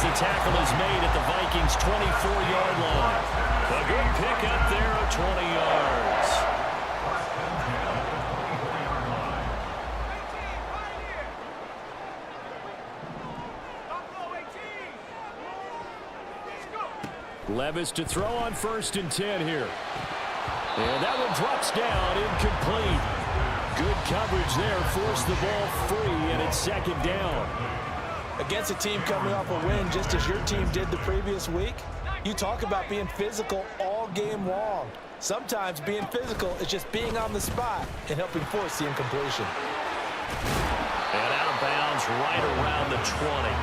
the tackle is made at the Vikings' 24-yard line. A good pickup there of 20 yards. Levis to throw on 1st and 10 here. And that one drops down, incomplete. Good coverage there, forced the ball free, and it's 2nd down. Against a team coming off a win, just as your team did the previous week, you talk about being physical all game long. Sometimes being physical is just being on the spot and helping force the incompletion. And out of bounds right around the 20.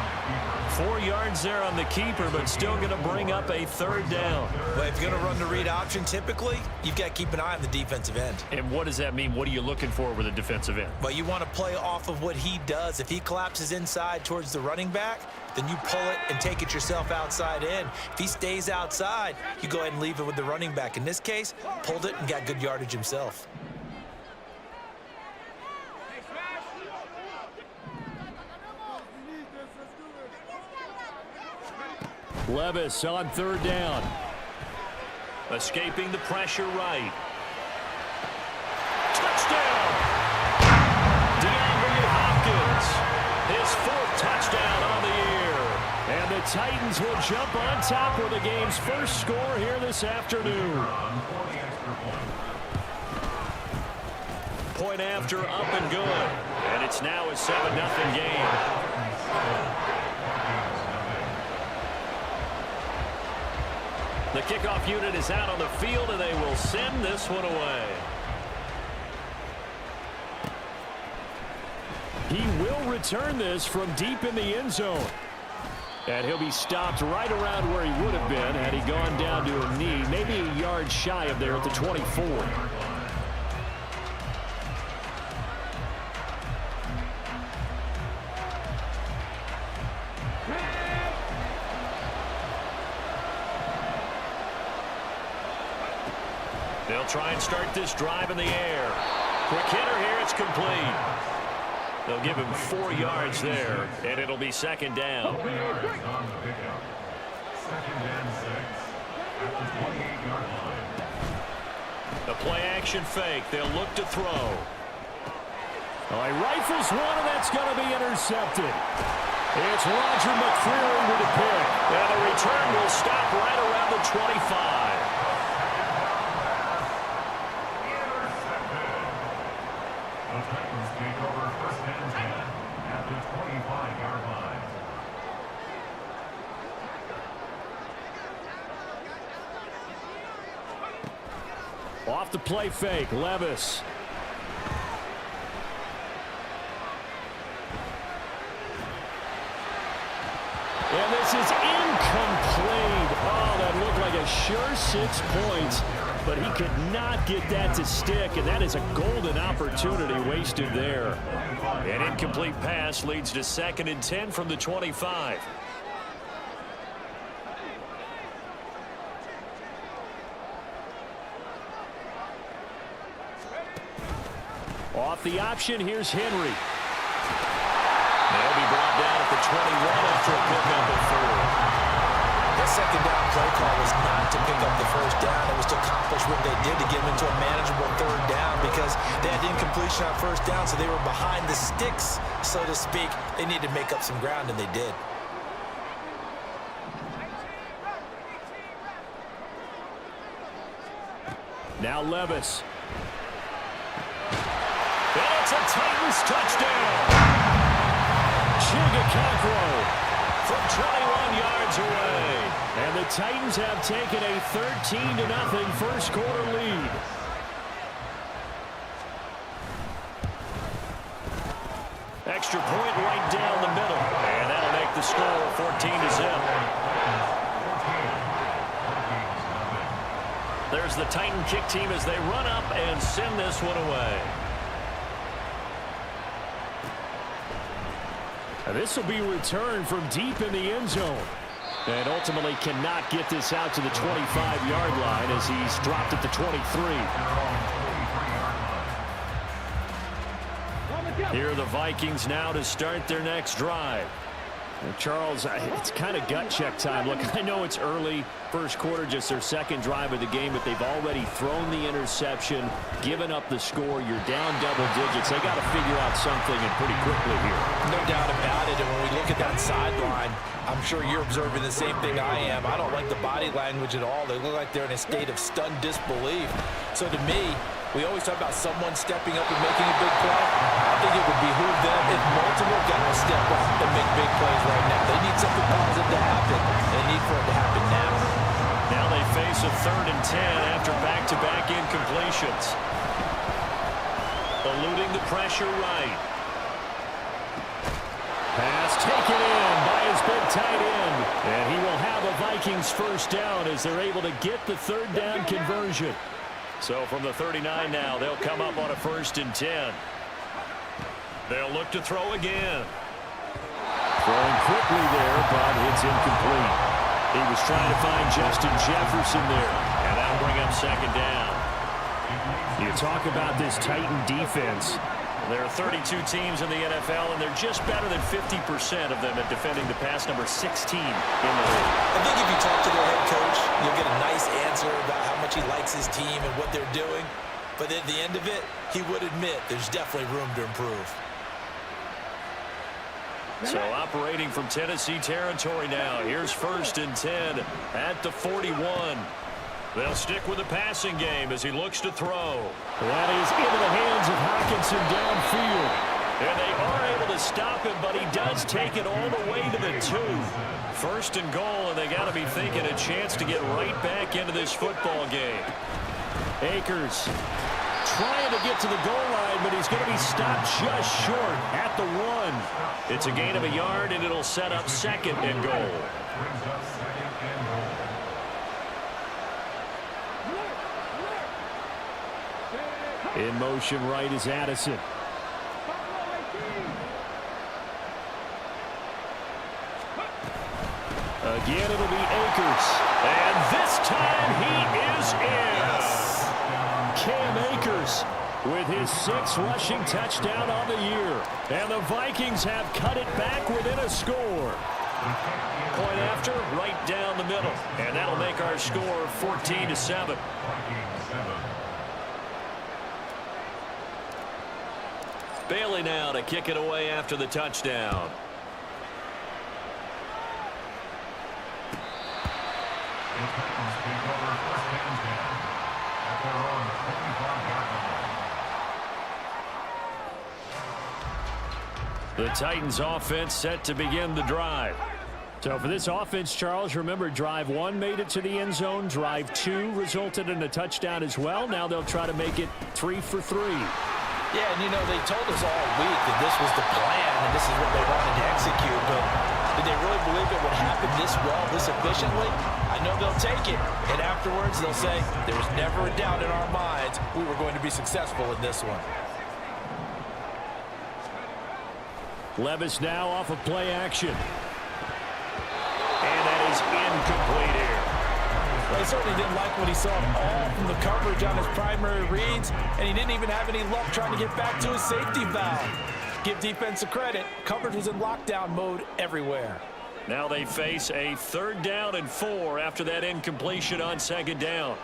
4 yards there on the keeper, but still going to bring up a 3rd down. But if you're going to run the read option, typically, you've got to keep an eye on the defensive end. And what does that mean? What are you looking for with a defensive end? Well, you want to play off of what he does. If he collapses inside towards the running back, then you pull it and take it yourself outside in. If he stays outside, you go ahead and leave it with the running back. In this case, pulled it and got good yardage himself. Levis on 3rd down. Escaping the pressure right. Touchdown! DeAndre Hopkins. His 4th touchdown on the year. And the Titans will jump on top with the game's first score here this afternoon. Point after, up and good. And it's now a 7-0 game. The kickoff unit is out on the field, and they will send this one away. He will return this from deep in the end zone. And he'll be stopped right around where he would have been had he gone down to a knee, maybe a yard shy of there at the 24. They'll try and start this drive in the air. Quick hitter here, it's complete. They'll give him 4 yards there, and it'll be 2nd down. The play-action fake. They'll look to throw. Oh, he rifles one, and that's going to be intercepted. It's Roger McCreary with the pick. And the return will stop right around the 25. Off the play fake, Levis. And this is incomplete. Oh, that looked like a sure 6 points, but he could not get that to stick, and that is a golden opportunity wasted there. An incomplete pass leads to 2nd and 10 from the 25. Off the option, here's Henry. They'll be brought down at the 21 after a pickup of 4. That 2nd down play call was not to pick up the 1st down. It was to accomplish what they did to get them into a manageable 3rd down because they had incompletion on 1st down, so they were behind the sticks, so to speak. They needed to make up some ground, and they did. Now Levis. And it's a Titans touchdown. Chigakakro from 21 yards away. And the Titans have taken a 13-0 first quarter lead. Extra point right down the middle. And that'll make the score 14-0. There's the Titan kick team as they run up and send this one away. And this will be returned from deep in the end zone. And ultimately cannot get this out to the 25-yard line as he's dropped at the 23. Here are the Vikings now to start their next drive. Charles, it's kind of gut check time. Look, I know it's early, first quarter, just their second drive of the game, but they've already thrown the interception, given up the score. You're down double digits. They got to figure out something, and pretty quickly here. No doubt about it. And when we look at that sideline, I'm sure you're observing the same thing I am. I don't like the body language at all. They look like they're in a state of stunned disbelief. So to me, we always talk about someone stepping up and making a big play. I think it would behoove them if multiple guys step up and make big plays right now. They need something positive to happen. They need for it to happen now. Now they face a 3rd and 10 after back-to-back incompletions. Eluding the pressure right. Pass taken in by his big tight end. And he will have a Vikings first down as they're able to get the 3rd down conversion. So from the 39 now, they'll come up on a 1st and 10. They'll look to throw again. Throwing quickly there, but it's incomplete. He was trying to find Justin Jefferson there, and that'll bring up 2nd down. You talk about this Titan defense. There are 32 teams in the NFL, and they're just better than 50% of them at defending the pass, number 16 in the league. I think if you talk to their head coach, you'll get a nice answer about how much he likes his team and what they're doing. But at the end of it, he would admit there's definitely room to improve. So operating from Tennessee territory now. Here's 1st and 10 at the 41. They'll stick with the passing game as he looks to throw. That is into the hands of Hockenson downfield. And they are able to stop him, but he does take it all the way to the 2. 1st and goal, and they got to be thinking a chance to get right back into this football game. Akers trying to get to the goal line, but he's going to be stopped just short at the 1. It's a gain of a yard, and it'll set up 2nd and goal. In motion right is Addison. Again, it'll be Akers. And this time he is in. Cam Akers with his 6th rushing touchdown on the year. And the Vikings have cut it back within a score. Point after, right down the middle. And that'll make our score 14-7. Bailey now to kick it away after the touchdown. The Titans offense set to begin the drive. So for this offense, Charles, remember drive 1 made it to the end zone. Drive 2 resulted in a touchdown as well. Now they'll try to make it 3 for 3. Yeah, and you know, they told us all week that this was the plan and this is what they wanted to execute, but did they really believe it would happen this well, this efficiently? I know they'll take it, and afterwards they'll say, there was never a doubt in our minds we were going to be successful in this one. Levis now off of play action. And that is incomplete here. He certainly didn't like what he saw all from the coverage on his primary reads, and he didn't even have any luck trying to get back to his safety valve. Give defense a credit. Coverage was in lockdown mode everywhere. Now they face a 3rd down and 4 after that incompletion on 2nd down.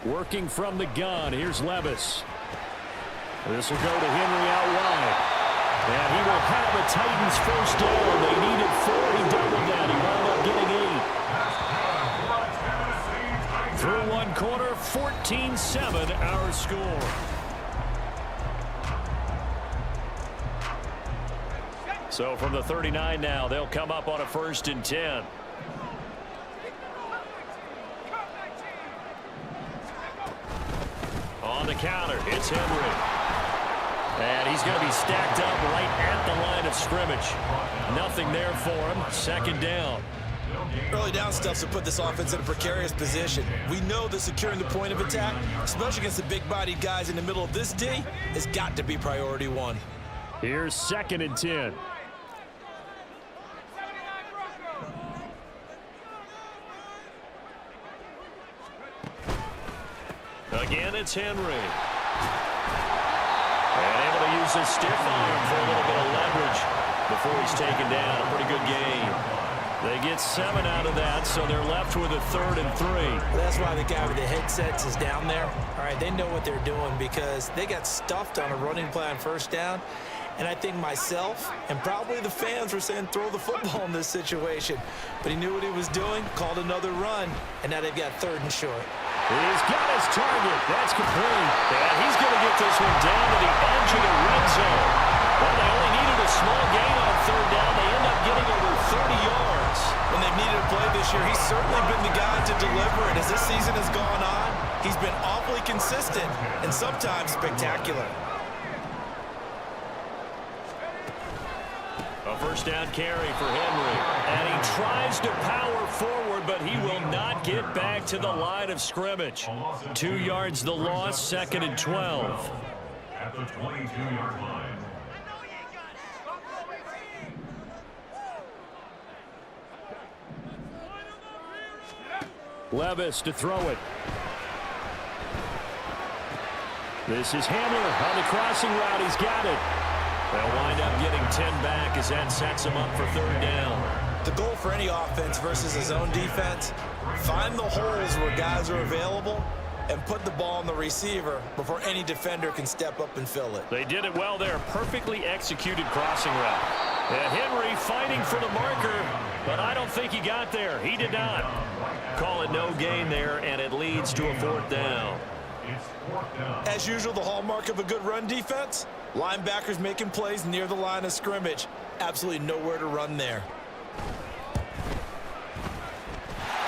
Working from the gun, here's Levis. This will go to Henry out wide. And he will have a Titans first down. They needed 4. He doubled that. He wound up getting 8. Through one quarter, 14-7 our score. So from the 39 now, they'll come up on a 1st and 10. On the counter, it's Henry. And he's going to be stacked up right at the line of scrimmage. Nothing there for him. 2nd down. Early down stuffs to put this offense in a precarious position. We know that securing the point of attack, especially against the big-bodied guys in the middle of this D, has got to be priority 1. Here's 2nd and 10. Again, it's Henry. And able to use his stiff arm for a little bit of leverage. before he's taken down. A pretty good game. They get 7 out of that, so they're left with a 3rd and 3. That's why the guy with the headsets is down there. All right, they know what they're doing because they got stuffed on a running play on 1st down. And I think myself and probably the fans were saying throw the football in this situation. But he knew what he was doing, called another run, and now they've got 3rd and short. He's got his target. That's complete. And he's going to get this one down to the edge of the red zone. Well, they only needed a small gain on 3rd down. They end up getting over 30 yards. When they've needed a play this year, he's certainly been the guy to deliver it. As this season has gone on, he's been awfully consistent and sometimes spectacular. A 1st down carry for Henry. And he tries to power forward, but he will not get back to the line of scrimmage. 2 yards the loss, 2nd and 12. At the 22-yard line. Levis to throw it. This is Hamler on the crossing route. He's got it. They'll wind up getting 10 back as that sets him up for 3rd down. The goal for any offense versus his own defense, find the holes where guys are available and put the ball on the receiver before any defender can step up and fill it. They did it well there. Perfectly executed crossing route. And Henry fighting for the marker, but I don't think he got there. He did not. Call it no gain there, and it leads to a 4th down. As usual, the hallmark of a good run defense, linebackers making plays near the line of scrimmage. Absolutely nowhere to run there.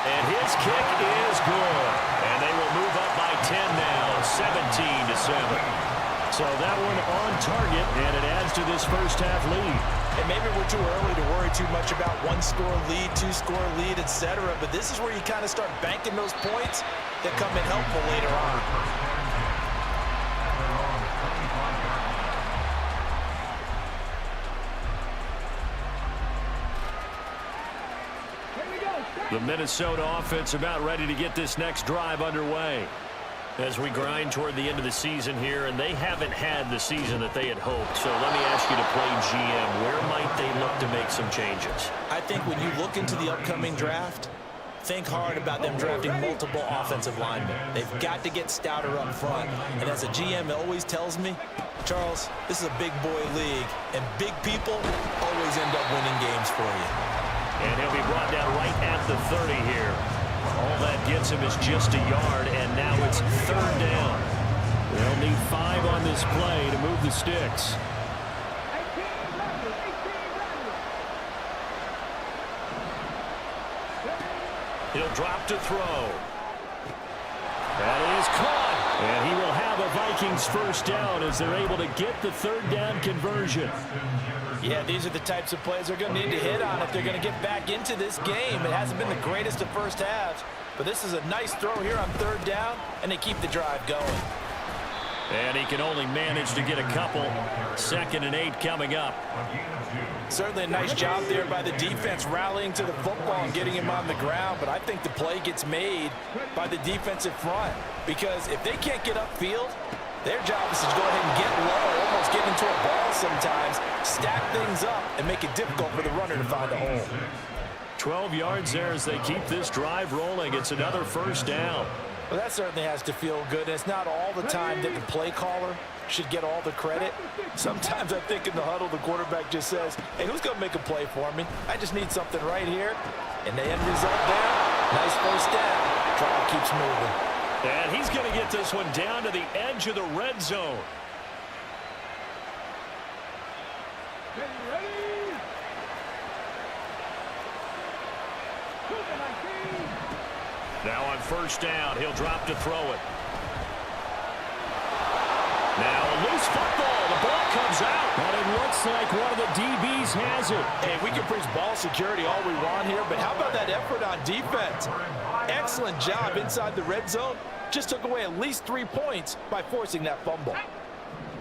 And his kick is good. And they will move up by 10 now, 17-7. So that one on target, and it adds to this first-half lead. And maybe we're too early to worry too much about 1-score lead, 2-score lead, etc. But this is where you kind of start banking those points that come in helpful later on. The Minnesota offense about ready to get this next drive underway as we grind toward the end of the season here, and they haven't had the season that they had hoped. So let me ask you to play GM. Where might they look to make some changes? I think when you look into the upcoming draft, think hard about them drafting multiple offensive linemen. They've got to get stouter up front. And as a GM, it always tells me, Charles, this is a big boy league, and big people always end up winning games for you. And he'll be brought down right at the 30 here. All that gets him is just a yard, and now it's 3rd down. They'll need 5 on this play to move the sticks. He'll drop to throw. That is caught. And he will have a Vikings 1st down as they're able to get the 3rd down conversion. Yeah, these are the types of plays they're going to need to hit on if they're going to get back into this game. It hasn't been the greatest of first halves, but this is a nice throw here on 3rd down, and they keep the drive going. And he can only manage to get a couple. 2nd and 8 coming up. Certainly a nice job there by the defense rallying to the football and getting him on the ground, but I think the play gets made by the defensive front because if they can't get upfield, their job is to go ahead and get low, almost get into a ball sometimes, stack things up, and make it difficult for the runner to find a hole. 12 yards there as they keep this drive rolling. It's another 1st down. Well, that certainly has to feel good. And it's not all the time that the play caller should get all the credit. Sometimes I think in the huddle, the quarterback just says, hey, who's going to make a play for me? I just need something right here. And the end result there, nice 1st down. Drive keeps moving. And he's going to get this one down to the edge of the red zone. Now on 1st down, he'll drop to throw it. Now a loose football. The ball comes out. But it looks like one of the DBs has it. Hey, we can preach ball security all we want here, but how about that effort on defense? Excellent job inside the red zone. Just took away at least 3 points by forcing that fumble.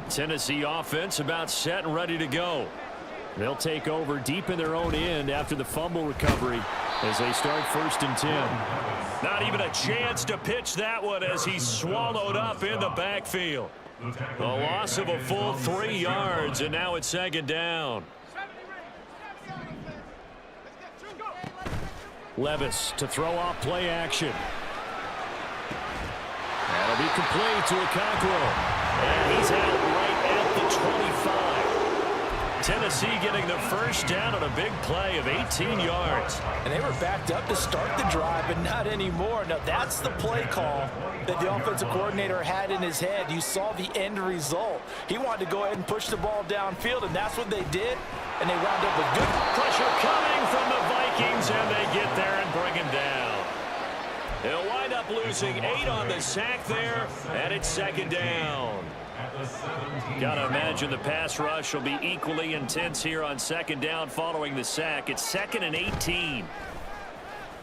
Tennessee offense about set and ready to go. They'll take over deep in their own end after the fumble recovery as they start 1st and 10. Not even a chance to pitch that one as he's swallowed up in the backfield. A loss of a full 3 yards, and now it's 2nd down. Levis to throw off play action. That'll be complete to Okonkwo. And he's out right at the 25. Tennessee getting the first down on a big play of 18 yards. And they were backed up to start the drive, but not anymore. Now, that's the play call that the offensive coordinator had in his head. You saw the end result. He wanted to go ahead and push the ball downfield, and that's what they did. And they wound up with good pressure coming from the Vikings, and they get there and bring him down. They'll wind up losing 8 on the sack there, and it's second down. Gotta imagine the pass rush will be equally intense here on second down following the sack. It's 2nd and 18.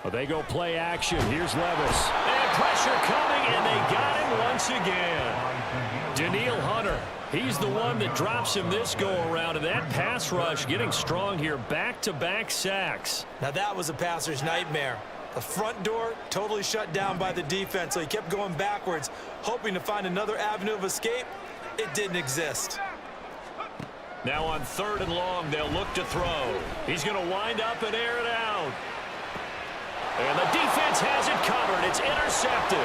Well, they go play action. Here's Levis. And pressure coming, and they got him once again. Danielle Hunter, he's the one that drops him this go-around, and that pass rush getting strong here. Back-to-back sacks. Now, that was a passer's nightmare. The front door totally shut down by the defense, so he kept going backwards, hoping to find another avenue of escape. It didn't exist. Now on 3rd and long, they'll look to throw. He's going to wind up and air it out. And the defense has it covered. It's intercepted.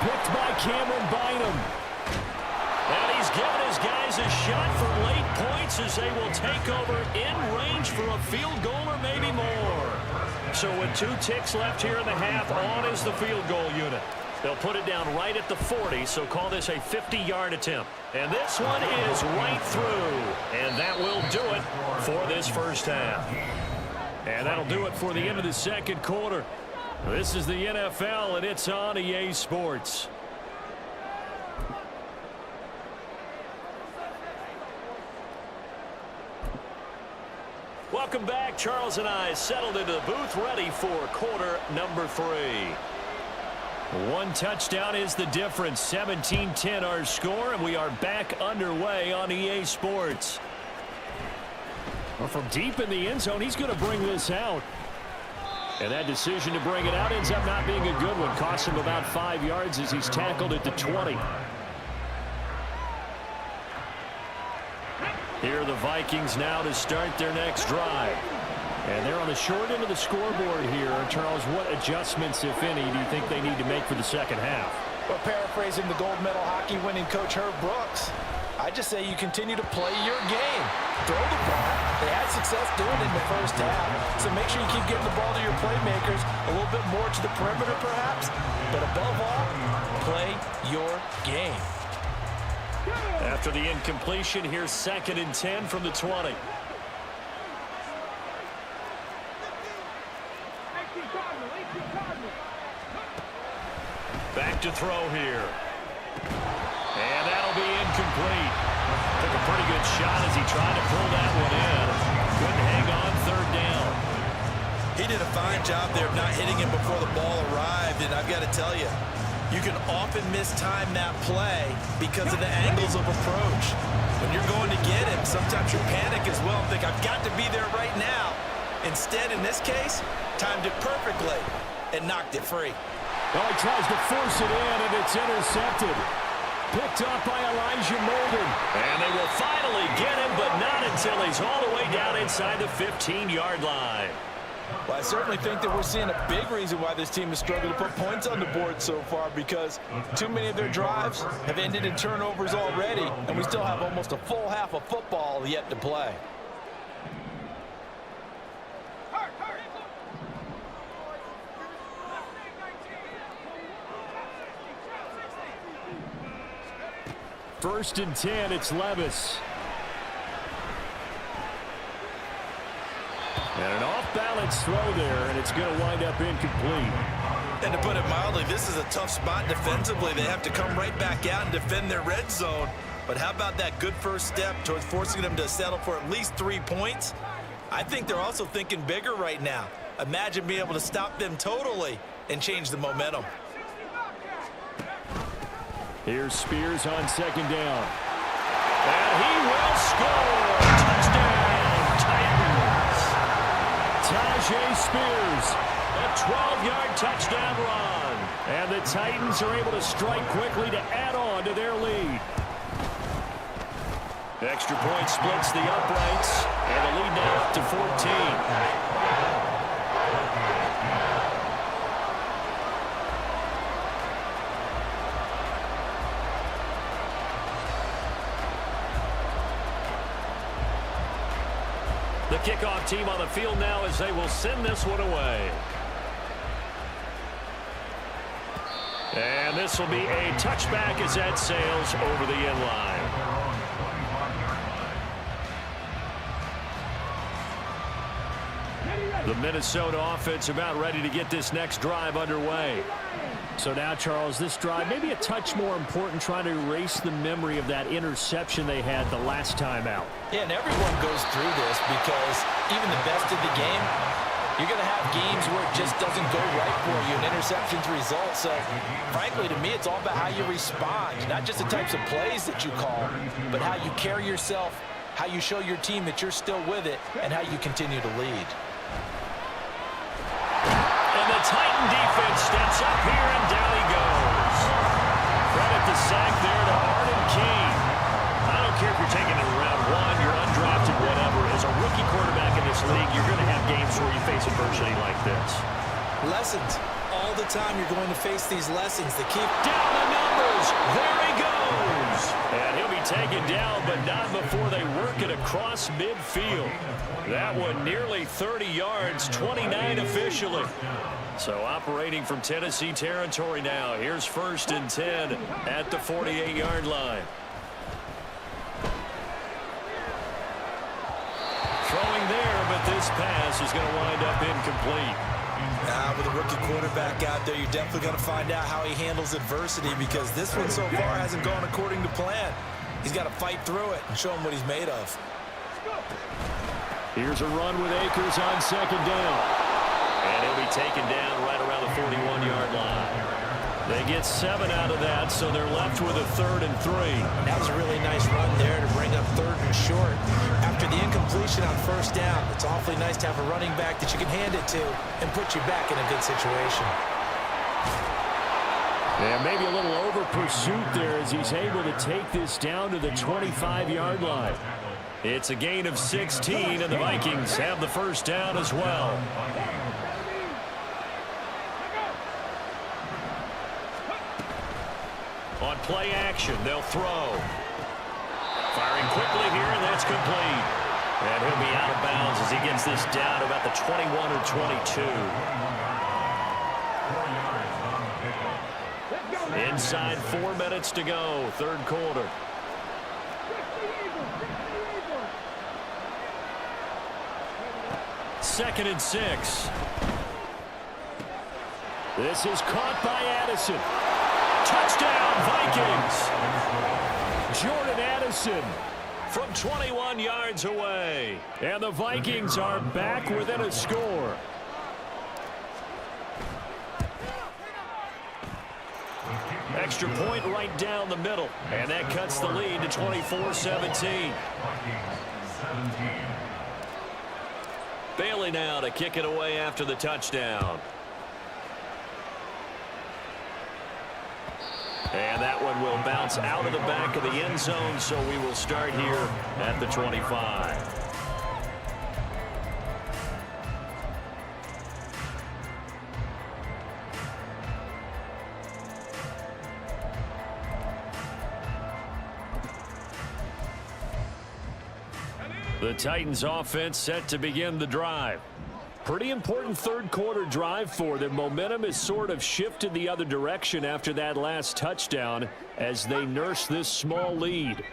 Picked by Cameron Bynum. And he's given his guys a shot for late points as they will take over in range for a field goal or maybe more. So with 2 ticks left here in the half, on is the field goal unit. They'll put it down right at the 40, so call this a 50-yard attempt. And this one is right through. And that will do it for this first half. And that'll do it for the end of the second quarter. This is the NFL, and it's on EA Sports. Welcome back. Charles and I settled into the booth ready for quarter number 3. 1 touchdown is the difference. 17-10 our score, and we are back underway on EA Sports. Well, from deep in the end zone, he's going to bring this out. And that decision to bring it out ends up not being a good one. Costs him about 5 yards as he's tackled at the 20. Here are the Vikings now to start their next drive. And they're on the short end of the scoreboard here. Charles, what adjustments, if any, do you think they need to make for the second half? Well, paraphrasing the gold medal hockey winning coach Herb Brooks, I just say you continue to play your game. Throw the ball. They had success doing it in the first half. So make sure you keep getting the ball to your playmakers, a little bit more to the perimeter perhaps. But above all, play your game. After the incompletion, here's 2nd and 10 from the 20. Back to throw here. And that'll be incomplete. Took a pretty good shot as he tried to pull that one in. Couldn't hang on 3rd down. He did a fine job there of not hitting him before the ball arrived, and I've got to tell you, you can often mistime that play because of the angles of approach. When you're going to get him, sometimes you panic as well and think, I've got to be there right now. Instead, in this case, timed it perfectly and knocked it free. Well, he tries to force it in, and it's intercepted. Picked up by Elijah Molden. And they will finally get him, but not until he's all the way down inside the 15-yard line. Well, I certainly think that we're seeing a big reason why this team has struggled to put points on the board so far, because too many of their drives have ended in turnovers already, and we still have almost a full half of football yet to play. First and 10, it's Levis. And an off-balance throw there, and it's going to wind up incomplete. And to put it mildly, this is a tough spot defensively. They have to come right back out and defend their red zone. But how about that good first step towards forcing them to settle for at least 3 points? I think they're also thinking bigger right now. Imagine being able to stop them totally and change the momentum. Here's Spears on 2nd down. And he will score! Touchdown, Titans! Tajay Spears, a 12-yard touchdown run. And the Titans are able to strike quickly to add on to their lead. The extra point splits the uprights, and the lead now up to 14. kickoff team on the field now as they will send this one away. And this will be a touchback as that sails over the end line. The Minnesota offense about ready to get this next drive underway. So now, Charles, this drive maybe a touch more important, trying to erase the memory of that interception they had the last time out. Yeah, and everyone goes through this because even the best of the game, you're going to have games where it just doesn't go right for you, and interceptions result. So, frankly, to me, it's all about how you respond, not just the types of plays that you call, but how you carry yourself, how you show your team that you're still with it, and how you continue to lead. And the Titan defense steps up here, and down he goes. Credit the sack there to Arden Key. I don't care if you're taking it in round one, you're undrafted, whatever. As a rookie quarterback in this league, you're going to have games where you face adversity like this. Lessons. All the time you're going to face these lessons. The keep down the numbers. There he goes. And he'll be taken down, but not before they work it across midfield. That one nearly 30 yards, 29 officially. So operating from Tennessee territory now. Here's 1st and 10 at the 48-yard line. Throwing there, but this pass is going to wind up incomplete. With a rookie quarterback out there, you're definitely going to find out how he handles adversity, because this one so far hasn't gone according to plan. He's got to fight through it and show him what he's made of. Here's a run with Akers on 2nd down. And he'll be taken down right around the 41-yard line. They get 7 out of that, so they're left with a 3rd and 3. That was a really nice run there to bring up 3rd and short. After the incompletion on 1st down, it's awfully nice to have a running back that you can hand it to and put you back in a good situation. And maybe a little over pursuit there as he's able to take this down to the 25-yard line. It's a gain of 16, and the Vikings have the 1st down as well. On play action, they'll throw. Firing quickly here, and that's complete. And he'll be out of bounds as he gets this down to about the 21 or 22. Inside 4 minutes to go, 3rd quarter. Second and 6. This is caught by Addison. Touchdown, Vikings! Jordan Addison from 21 yards away. And the Vikings are back within a score. Extra point right down the middle. And that cuts the lead to 24-17. Bailey now to kick it away after the touchdown. And that one will bounce out of the back of the end zone, so we will start here at the 25. The Titans offense set to begin the drive. Pretty important 3rd quarter drive for them. Momentum has sort of shifted the other direction after that last touchdown as they nurse this small lead.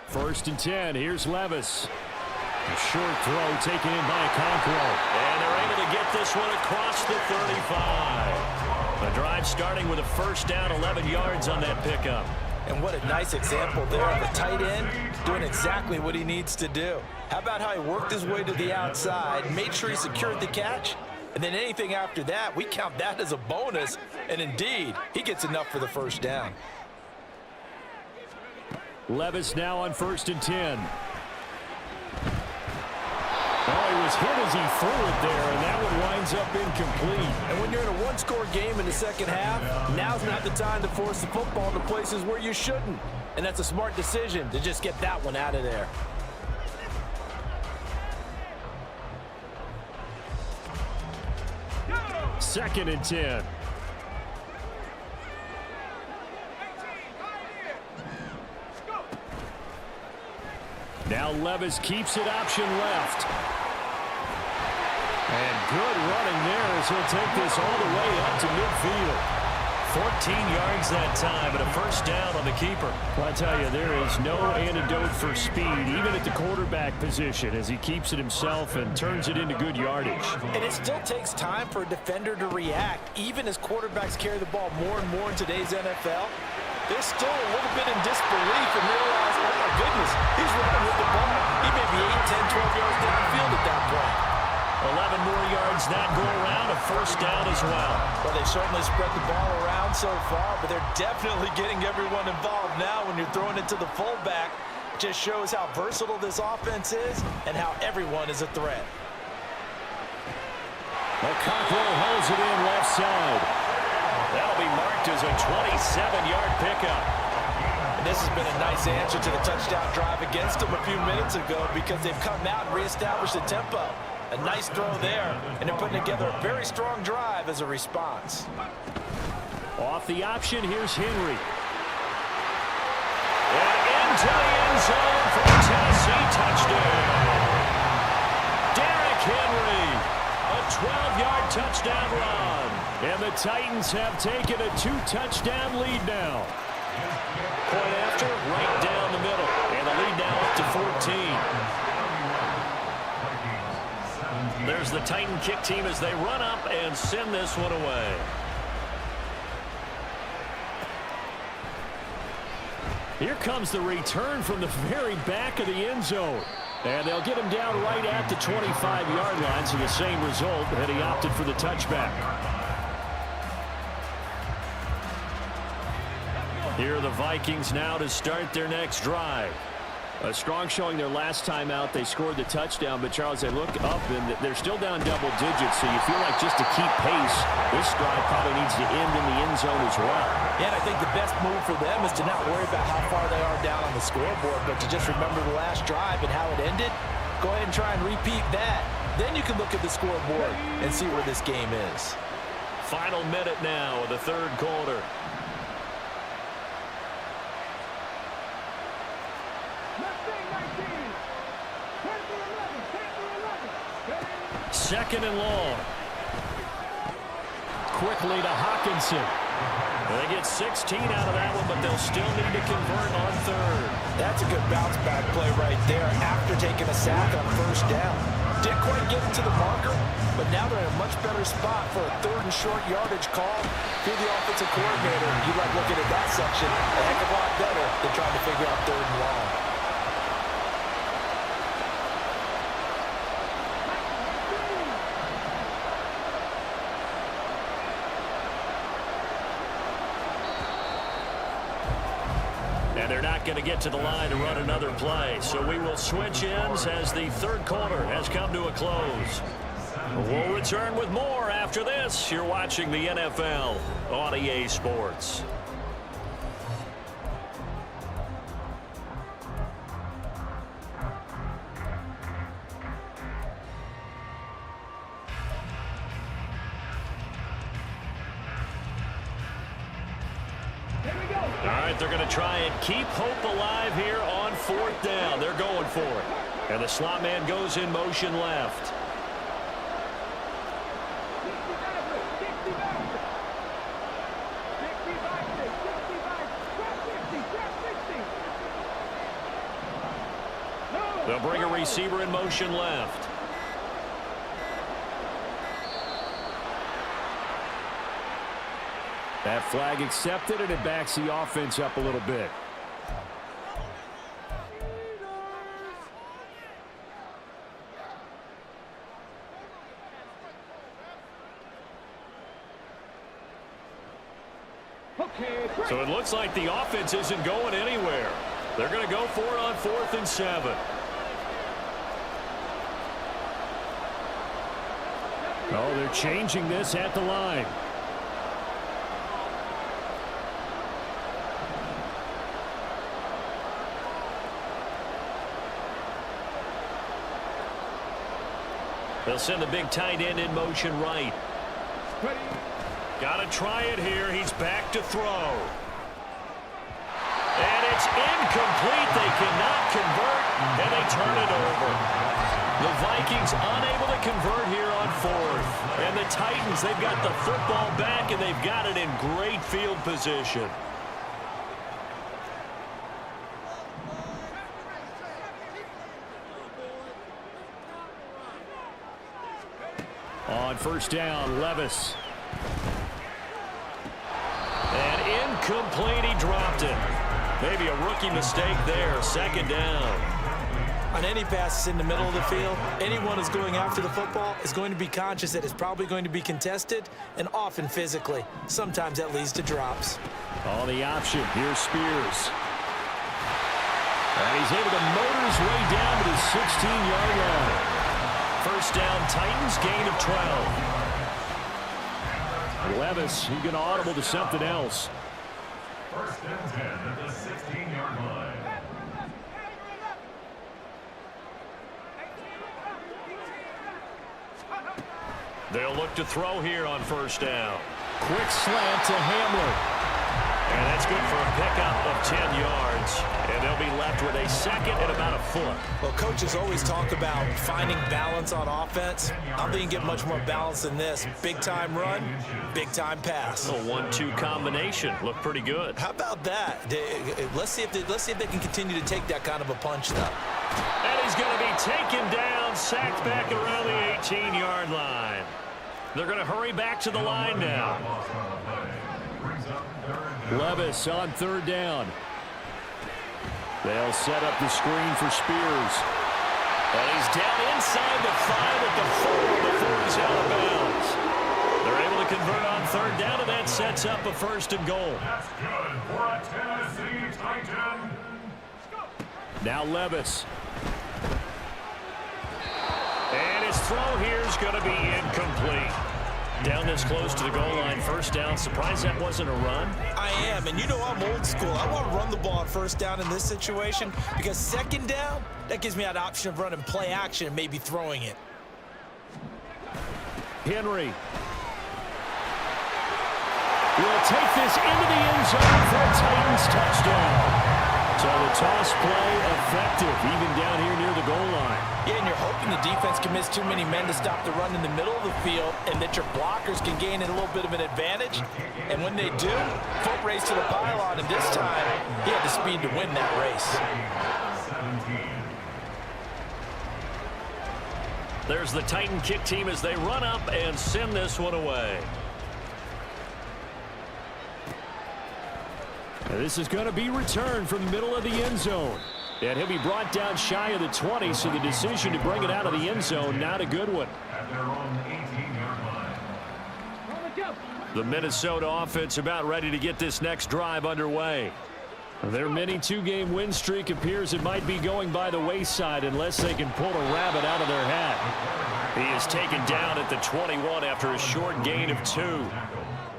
1st and 10. Here's Levis. A short throw taken in by Okonkwo. And they're able to get this one across the 35. The drive starting with a 1st down, 11 yards on that pickup. And what a nice example there of a tight end doing exactly what he needs to do. How about how he worked his way to the outside, made sure he secured the catch, and then anything after that, we count that as a bonus. And indeed, he gets enough for the 1st down. Levis now on 1st and 10. Oh, he was hit as he threw it there, and that one winds up incomplete. And when you're in a one-score game in the 2nd half, now's not the time to force the football to places where you shouldn't. And that's a smart decision to just get that one out of there. Second and 10. Now Levis keeps it option left. And good running there as he'll take this all the way up to midfield. 14 yards that time and a first down on the keeper. Well, I tell you, there is no antidote for speed, even at the quarterback position, as he keeps it himself and turns it into good yardage. And it still takes time for a defender to react, even as quarterbacks carry the ball more and more in today's NFL. They're still a little bit in disbelief and realize, oh my goodness, he's running with the ball. He may be 8, 10, 12 yards downfield at that point. 11 more yards that go around, a first down as well. Well, they certainly spread the ball around so far, but they're definitely getting everyone involved now when you're throwing it to the fullback. Just shows how versatile this offense is and how everyone is a threat. The Cockrell holds it in left side. That'll be marked as a 27-yard pickup. And this has been a nice answer to the touchdown drive against them a few minutes ago because they've come out and reestablished the tempo. A nice throw there, and they're putting together a very strong drive as a response. Off the option, here's Henry. And into the end zone for a Tennessee touchdown. Derrick Henry, a 12-yard touchdown run. And the Titans have taken a 2-touchdown lead now. Point after, right down the middle. And the lead now up to 14. There's the Titan kick team as they run up and send this one away. Here comes the return from the very back of the end zone. And they'll get him down right at the 25-yard line, so the same result, and he opted for the touchback. Here are the Vikings now to start their next drive. A strong showing their last time out. They scored the touchdown, but Charles, they look up and they're still down double digits, so you feel like just to keep pace, this drive probably needs to end in the end zone as well. Yeah, and I think the best move for them is to not worry about how far they are down on the scoreboard, but to just remember the last drive and how it ended. Go ahead and try and repeat that. Then you can look at the scoreboard and see where this game is. Final minute now of the third quarter. Second and long. Quickly to Hawkinson. They get 16 out of that one, but they'll still need to convert on third. That's a good bounce back play right there after taking a sack on first down. Didn't quite get it to the marker, but now they're in a much better spot for a third and short yardage call. If you're the offensive coordinator, you like looking at that section a heck of a lot better than trying to figure out third and long. And they're not going to get to the line to run another play. So we will switch ends as the third quarter has come to a close. We'll return with more after this. You're watching the NFL on EA Sports. All right, they're going to try and keep hope alive here on fourth down. They're going for it. And the slot man goes in motion left. They'll bring a receiver in motion left. That flag accepted, and it backs the offense up a little bit. So it looks like the offense isn't going anywhere. They're going to go for it on 4th and 7. Oh, they're changing this at the line. They'll send the big tight end in motion right. Got to try it here. He's back to throw. And it's incomplete. They cannot convert, and they turn it over. The Vikings unable to convert here on fourth. And the Titans, they've got the football back, and they've got it in great field position. On first down, Levis. And incomplete, he dropped it. Maybe a rookie mistake there, second down. On any passes in the middle of the field, anyone who's going after the football is going to be conscious that it's probably going to be contested, and often physically. Sometimes that leads to drops. On the option, here's Spears. And he's able to motor his way down to the 16-yard line. First down, Titans, gain of 12. Levis, he's going to audible to something else. First and 10 at the 16-yard line. They'll look to throw here on first down. Quick slant to Hamler. And that's good for a pickup of 10 yards. And they'll be left with a second and about a foot. Well, coaches always talk about finding balance on offense. I don't think you can get much more balance than this. Big-time run, big-time pass. A 1-2 combination. Looked pretty good. How about that? Let's see if they can continue to take that kind of a punch, though. And he's going to be taken down, sacked back around the 18-yard line. They're going to hurry back to the line now. Levis on third down. They'll set up the screen for Spears. And he's down inside the 5 at the 4 before he's out of bounds. They're able to convert on third down, and that sets up a first and goal. That's good for a Tennessee Titan. Now Levis. And his throw here is going to be incomplete. Down this close to the goal line, first down. Surprised that wasn't a run? I am, and you know I'm old school. I want to run the ball on first down in this situation because second down, that gives me that option of running play action and maybe throwing it. Henry will take this into the end zone for a Titans touchdown. So the toss play effective, even down here near the goal line. Yeah, and you're hoping the defense can miss too many men to stop the run in the middle of the field and that your blockers can gain a little bit of an advantage. And when they do, foot race to the pylon, and this time, he had the speed to win that race. There's the Titan kick team as they run up and send this one away. And this is going to be returned from the middle of the end zone. And he'll be brought down shy of the 20, so the decision to bring it out of the end zone, not a good one. At their own 18-yard line. The Minnesota offense about ready to get this next drive underway. Their mini two-game win streak appears it might be going by the wayside unless they can pull a rabbit out of their hat. He is taken down at the 21 after a short gain of 2.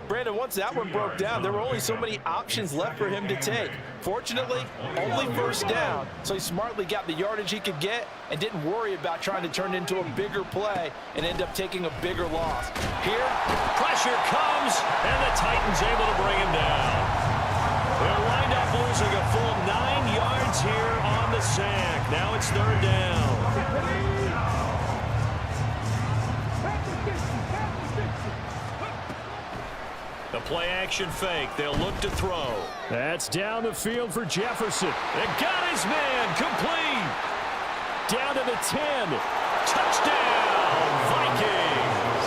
Brandon, once that one broke down, there were only so many options left for him to take. Fortunately, only first down, so he smartly got the yardage he could get and didn't worry about trying to turn it into a bigger play and end up taking a bigger loss. Here, pressure comes, and the Titans able to bring him down. They'll wind up losing a full 9 yards here on the sack. Now it's third down. The play-action fake. They'll look to throw. That's down the field for Jefferson. They got his man. Complete. Down to the 10. Touchdown, Vikings.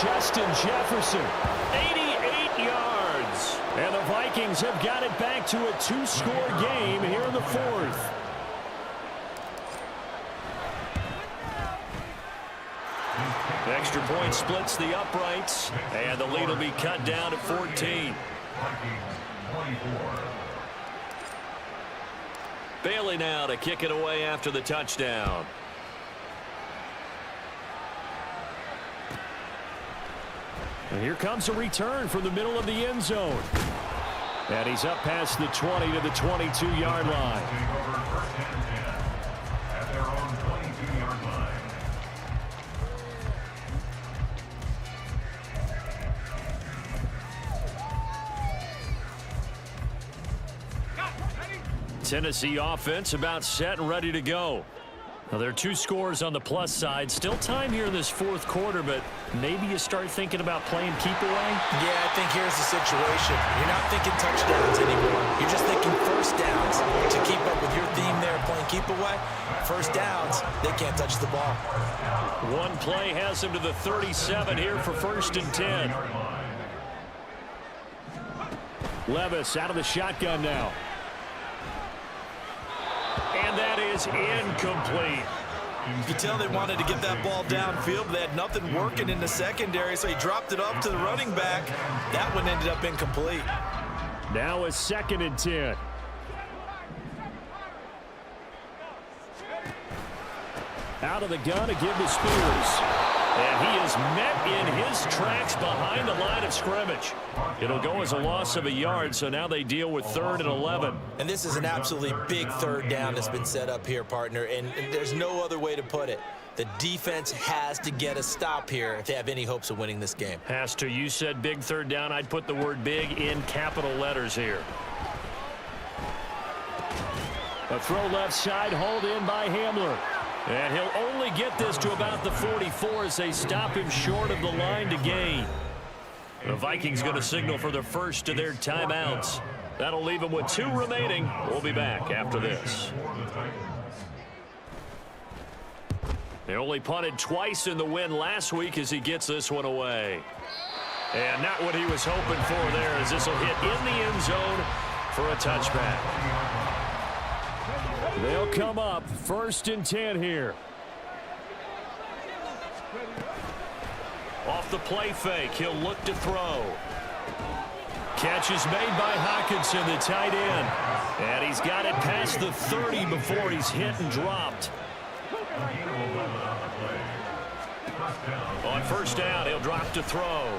Justin Jefferson. 88 yards. And the Vikings have got it back to a 2-score game here in the fourth. Extra point splits the uprights, and the lead will be cut down to 14. Bailey now to kick it away after the touchdown. And here comes a return from the middle of the end zone. And he's up past the 20 to the 22-yard line. At their own 22-yard line. Tennessee offense about set and ready to go. Now, there are 2 scores on the plus side. Still time here in this fourth quarter, but maybe you start thinking about playing keep away? Yeah, I think here's the situation. You're not thinking touchdowns anymore. You're just thinking first downs. To keep up with your theme there, playing keep away, first downs, they can't touch the ball. One play has him to the 37 here for 1st and 10. Levis out of the shotgun now. And that is incomplete. You could tell they wanted to get that ball downfield, but they had nothing working in the secondary, so he dropped it up to the running back. That one ended up incomplete. Now it's 2nd and 10. Out of the gun to give to Spears. And he is met in his tracks behind the line of scrimmage. It'll go as a loss of a yard, so now they deal with 3rd and 11. And this is an absolutely big 3rd down that's been set up here, partner, and there's no other way to put it. The defense has to get a stop here if they have any hopes of winning this game. Has to. You said big 3rd down. I'd put the word big in capital letters here. A throw left side, hauled in by Hamler. And he'll only get this to about the 44 as they stop him short of the line to gain. The Vikings going to signal for the first of their timeouts. That'll leave them with 2 remaining. We'll be back after this. They only punted twice in the win last week as he gets this one away. And not what he was hoping for there, as this will hit in the end zone for a touchback. They'll come up 1st and 10 here. Off the play fake, he'll look to throw. Catch is made by Hockenson, the tight end. And he's got it past the 30 before he's hit and dropped. On 1st down, he'll drop to throw.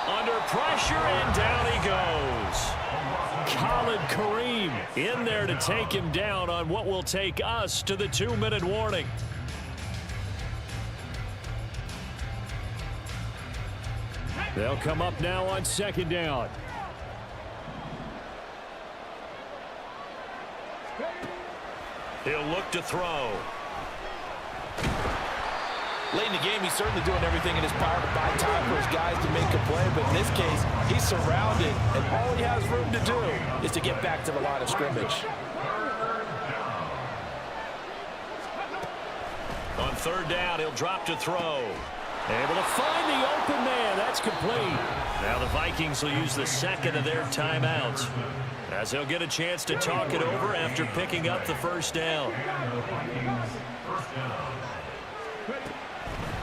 Under pressure, and down he goes. Khalid Kareem in there to take him down on what will take us to the 2-minute warning. They'll come up now on 2nd down. He'll look to throw. Late in the game, he's certainly doing everything in his power to buy time for his guys to make a play, but in this case, he's surrounded, and all he has room to do is to get back to the line of scrimmage. On 3rd down, he'll drop to throw. Able to find the open man. That's complete. Now the Vikings will use the 2nd of their timeouts, as they'll get a chance to talk it over after picking up the 1st down.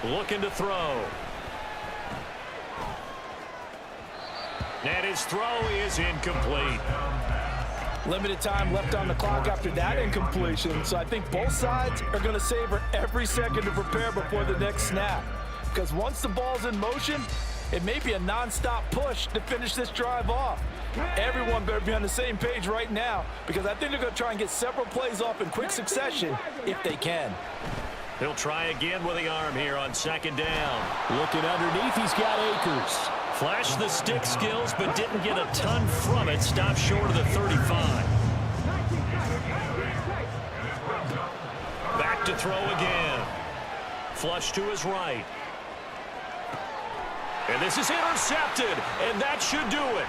Looking to throw. And his throw is incomplete. Limited time left on the clock after that incompletion, so I think both sides are going to savor every second to prepare before the next snap. Because once the ball's in motion, it may be a non-stop push to finish this drive off. Everyone better be on the same page right now, because I think they're going to try and get several plays off in quick succession if they can. He'll try again with the arm here on 2nd down. Looking underneath, he's got Akers. Flashed the stick skills, but didn't get a ton from it. Stopped short of the 35. Back to throw again. Flush to his right. And this is intercepted, and that should do it.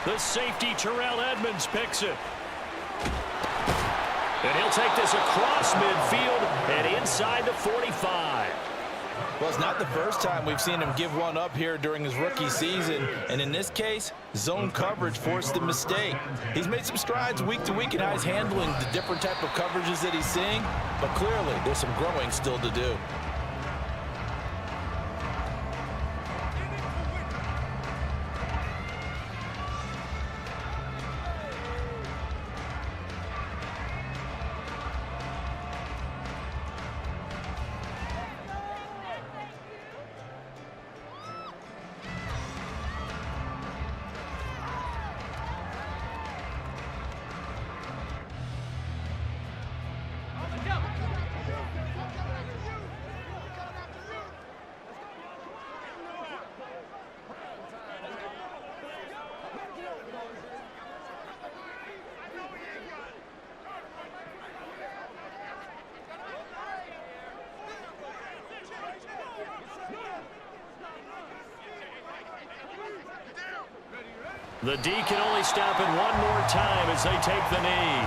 The safety, Terrell Edmonds, picks it. And he'll take this across midfield and inside the 45. Well, it's not the first time we've seen him give one up here during his rookie season. And in this case, zone coverage forced the mistake. He's made some strides week to week in how he's handling the different type of coverages that he's seeing. But clearly, there's some growing still to do. The D can only stop it one more time as they take the knee.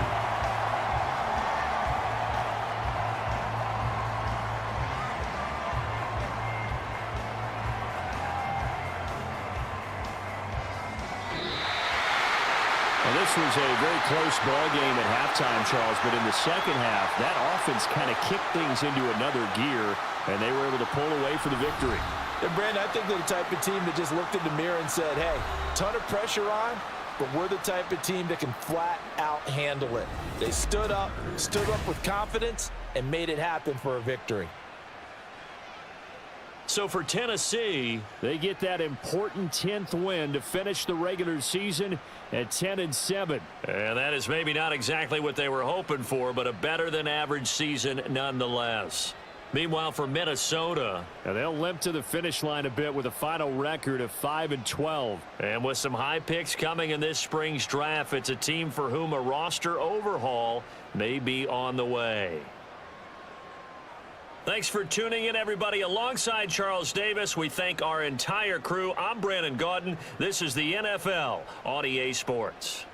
Well, this was a very close ball game at halftime, Charles, but in the second half, that offense kind of kicked things into another gear, and they were able to pull away for the victory. And Brandon, I think they're the type of team that just looked in the mirror and said, hey, ton of pressure on, but we're the type of team that can flat out handle it. They stood up with confidence, and made it happen for a victory. So for Tennessee, they get that important 10th win to finish the regular season at 10-7. And that is maybe not exactly what they were hoping for, but a better than average season nonetheless. Meanwhile, for Minnesota, they'll limp to the finish line a bit with a final record of 5-12. And with some high picks coming in this spring's draft, it's a team for whom a roster overhaul may be on the way. Thanks for tuning in, everybody. Alongside Charles Davis, we thank our entire crew. I'm Brandon Gaudin. This is the NFL on EA Sports.